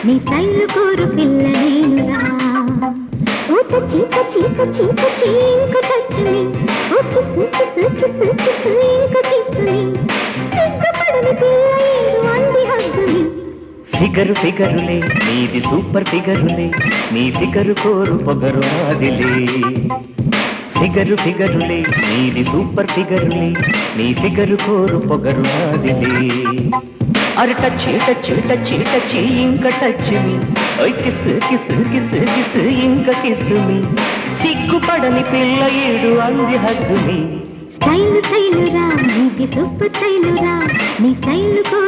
నీ స్టైల్ కోరు పిల్ల నేనురా ఊత చీక చీక చీక చీంక టచ్ మీ ఓ కిస్ కిస్ కిస్ కిస్ ఇంక కిస్ మీ సిగ్గుపడని పిల్ల ఏడు అంది హగ్గు మీ ఫిగరు ఫిగరులే నీది సూపర్ ఫిగరులే నీ ఫిగరు కోరు పొగరు నాదిలే ఫిగరు ఫిగరులే నీది సూపర్ ఫిగరులే నీ ఫిగరు కోరు పొగరు నాదిలే అరే టచ్ టచ్ టచ్ టచ్ ఇంక టచ్ మీ ఓయ్ కిస్ కిస్ కిస్ కిస్ ఇంక కిస్ మీ సిగ్గుపడని పిల్ల ఏడు అంది హగ్గు మీ స్టైల్ స్టైలురా నీది సూపర్ స్టైలురా నీ స్టైల్ కో